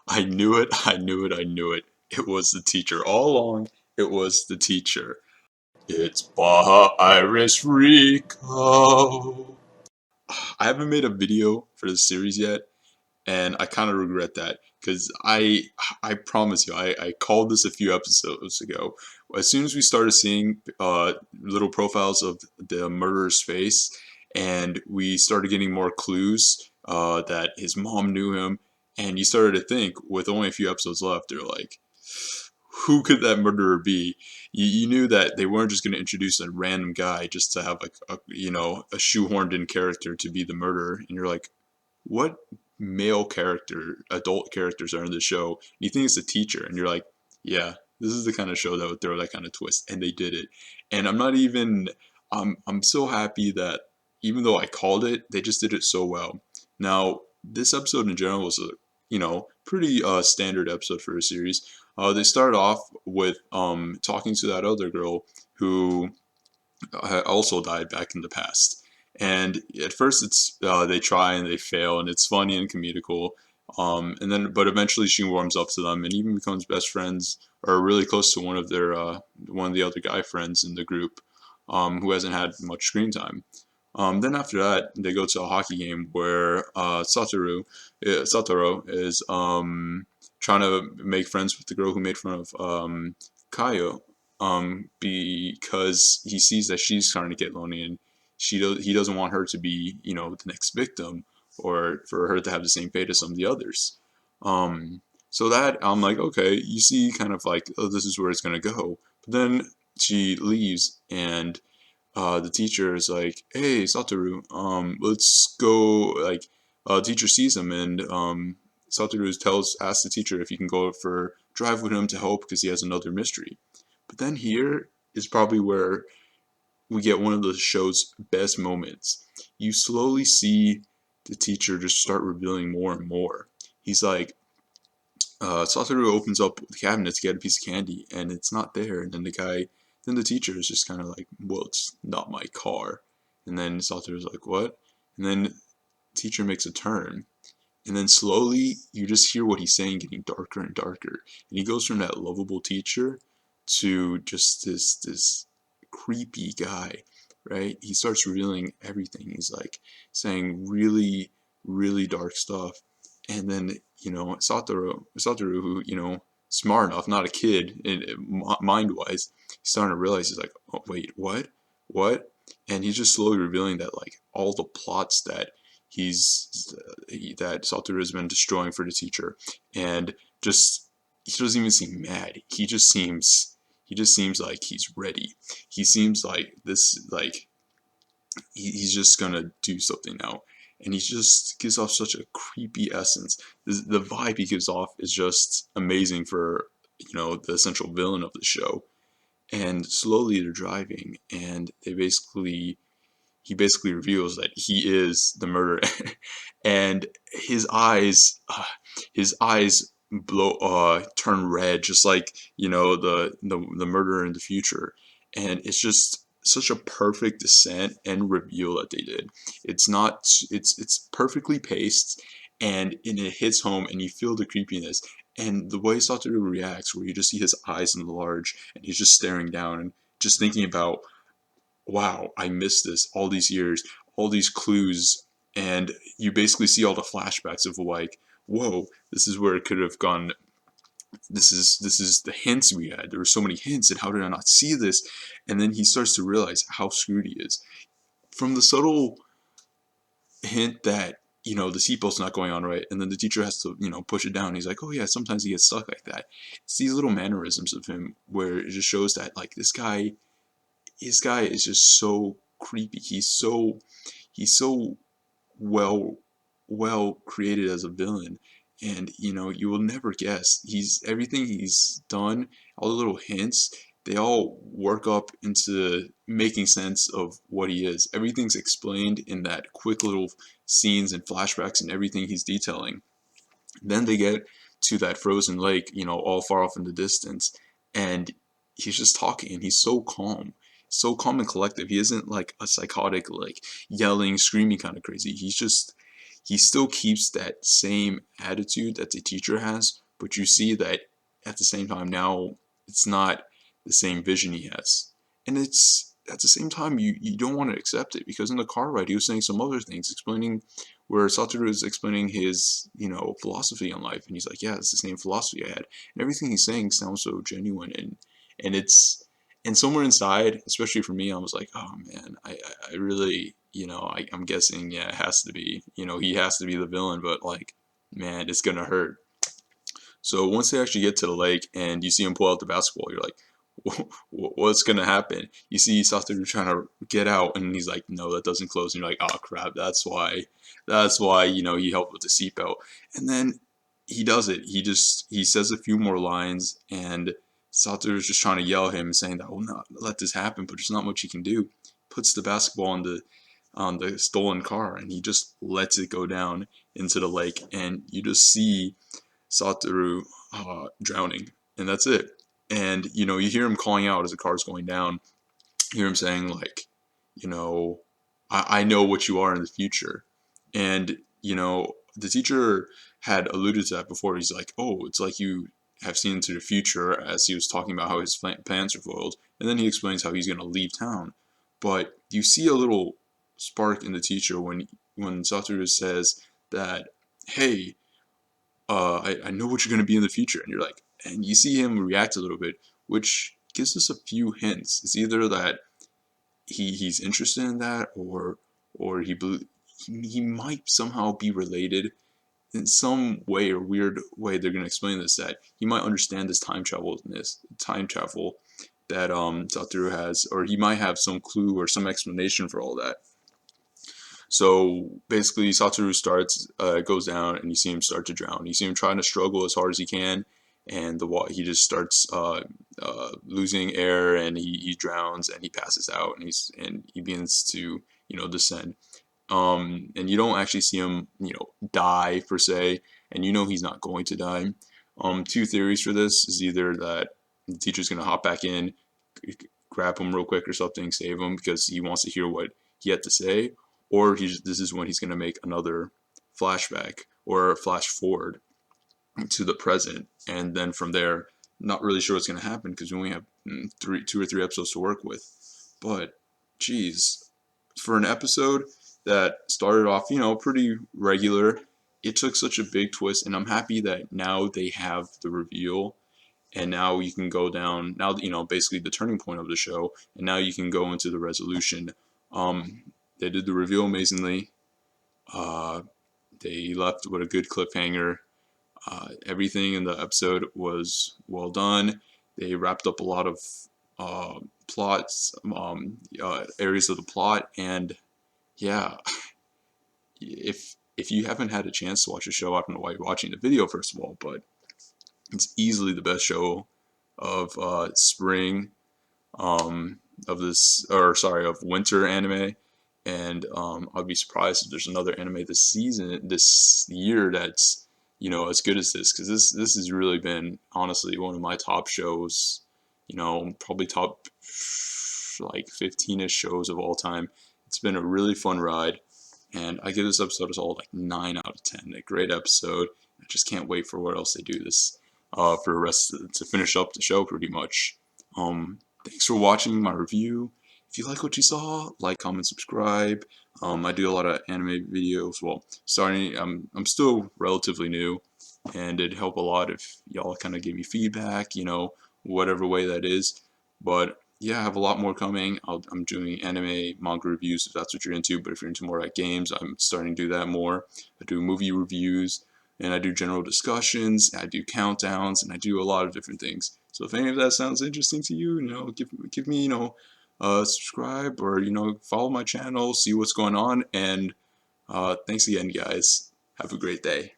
I knew it, I knew it, I knew it. It was the teacher. All along, it was the teacher. It's Baja Iris Rico. I haven't made a video for the series yet, and I kind of regret that because I promise you, I called this a few episodes ago. As soon as we started seeing little profiles of the murderer's face, and we started getting more clues that his mom knew him, and you started to think, with only a few episodes left, they're like, who could that murderer be? You knew that they weren't just going to introduce a random guy just to have like a shoehorned in character to be the murderer, and you're like, what male character, adult characters are in the show? And you think it's a teacher, and you're like, yeah, this is the kind of show that would throw that kind of twist, and they did it. And I'm not even, I'm so happy that even though I called it, they just did it so well. Now, this episode in general was a, pretty standard episode for a series. They start off with talking to that other girl who also died back in the past. And at first, it's they try and they fail, and it's funny and comedical. And then, but eventually, she warms up to them and even becomes best friends, or really close to one of the other guy friends in the group, who hasn't had much screen time. Then after that, they go to a hockey game where Satoru is trying to make friends with the girl who made fun of Kaio, because he sees that she's starting to get lonely, and he doesn't want her to be, the next victim, or for her to have the same fate as some of the others. So that I'm like, okay, you see, kind of like, oh, this is where it's gonna go. But then she leaves, and the teacher is like, "Hey, Satoru, let's go." Like, teacher sees him, and Satoru asks the teacher if he can go for drive with him to help because he has another mystery. But then here is probably where we get one of the show's best moments. You slowly see the teacher just start revealing more and more. He's like, Satoru opens up the cabinet to get a piece of candy, and it's not there. And then the teacher is just kind of like, well, it's not my car. And then Satoru's like, what? And then teacher makes a turn, and then slowly you just hear what he's saying getting darker and darker. And he goes from that lovable teacher to just this creepy guy, right? He starts revealing everything. He's like saying really, really dark stuff. And then, Satoru, who, smart enough, not a kid, mind wise, he's starting to realize, he's like, oh, wait, what? What? And he's just slowly revealing that, like, all the plots that that Satoru has been destroying for the teacher, and just he doesn't even seem mad. He just seems like he's ready. He seems like this, like he's just gonna do something now, and he just gives off such a creepy essence. The vibe he gives off is just amazing for the essential villain of the show. And slowly they're driving, and he basically reveals that he is the murderer, and his eyes blow turn red, just like the murderer in the future. And it's just such a perfect descent and reveal that they did. It's not it's perfectly paced, and it hits home, and you feel the creepiness. And the way Satoru reacts, where you just see his eyes enlarge, and he's just staring down and just thinking about, wow, I missed this all these years, all these clues, and you basically see all the flashbacks of, like, whoa, this is where it could have gone. This is the hints we had. There were so many hints, and how did I not see this? And then he starts to realize how screwed he is. From the subtle hint that the seatbelt's not going on right, and then the teacher has to push it down. He's like, oh yeah, sometimes he gets stuck like that. It's these little mannerisms of him where it just shows that, like, this guy is just so creepy. He's so well created as a villain, and you will never guess. He's everything he's done, all the little hints, they all work up into making sense of what he is. Everything's explained in that quick little scenes and flashbacks and everything he's detailing. Then they get to that frozen lake, all far off in the distance, and he's just talking, and he's so calm and collective. He isn't like a psychotic, like yelling, screaming kind of crazy. he still keeps that same attitude that the teacher has, but you see that at the same time now it's not the same vision he has. And it's at the same time you don't want to accept it, because in the car ride he was saying some other things, explaining where Satoru is explaining his, philosophy on life, and he's like, yeah, it's the same philosophy I had. And everything he's saying sounds so genuine, and it's, and somewhere inside, especially for me, I was like, oh man, I really, I'm guessing, yeah, it has to be, he has to be the villain, but like, man, it's gonna hurt. So once they actually get to the lake and you see him pull out the basketball, you're like, what's gonna happen? You see Satoru trying to get out, and he's like, no, that doesn't close. And you're like, oh crap, that's why he helped with the seatbelt. And then he does it. He says a few more lines, and Satoru's just trying to yell at him, saying that, oh, not let this happen, but there's not much he can do. Puts the basketball on the stolen car, and he just lets it go down into the lake, and you just see Satoru drowning, and that's it. And you hear him calling out as the car's going down. You hear him saying like, I know what you are in the future. And the teacher had alluded to that before. He's like, oh, it's like you have seen into the future, as he was talking about how his plans are foiled. And then he explains how he's going to leave town. But you see a little spark in the teacher when Satoru says that, hey, I know what you're going to be in the future. And you're like, and you see him react a little bit, which gives us a few hints. It's either that he's interested in that, or he might somehow be related in some way or weird way. They're going to explain this, that he might understand this time travel that Satoru has, or he might have some clue or some explanation for all that. So basically, Satoru goes down, and you see him start to drown. You see him trying to struggle as hard as he can, and he just starts losing air, and he drowns, and he passes out, and he begins to descend. And you don't actually see him die per se, and he's not going to die. Two theories for this is either that the teacher's gonna hop back in, grab him real quick or something, save him because he wants to hear what he had to say, or this is when he's going to make another flashback or flash forward to the present, and then from there, not really sure what's going to happen because we only have 2 or 3 episodes to work with. But geez, for an episode that started off pretty regular, it took such a big twist, and I'm happy that now they have the reveal. And now you can go down, now basically the turning point of the show, and now you can go into the resolution. They did the reveal amazingly. They left with a good cliffhanger. Everything in the episode was well done. They wrapped up a lot of plots, areas of the plot, and yeah, if you haven't had a chance to watch the show, I don't know why you're watching the video first of all, but it's easily the best show of spring, of winter anime, and I'd be surprised if there's another anime this year that's as good as this, because this has really been honestly one of my top shows, probably top like 15ish shows of all time. It's been a really fun ride, and I give this episode as all like 9 out of 10. A great episode. I just can't wait for what else they do this for the rest to finish up the show pretty much. Thanks for watching my review. If you like what you saw, like, comment, subscribe. I do a lot of anime videos. Well, I'm still relatively new, and it'd help a lot if y'all kind of give me feedback, whatever way that is. But yeah, I have a lot more coming. I'm doing anime, manga reviews if that's what you're into. But if you're into more like games, I'm starting to do that more. I do movie reviews, and I do general discussions, I do countdowns, and I do a lot of different things. So if any of that sounds interesting to you, give me, subscribe, or, follow my channel, see what's going on, and thanks again, guys. Have a great day.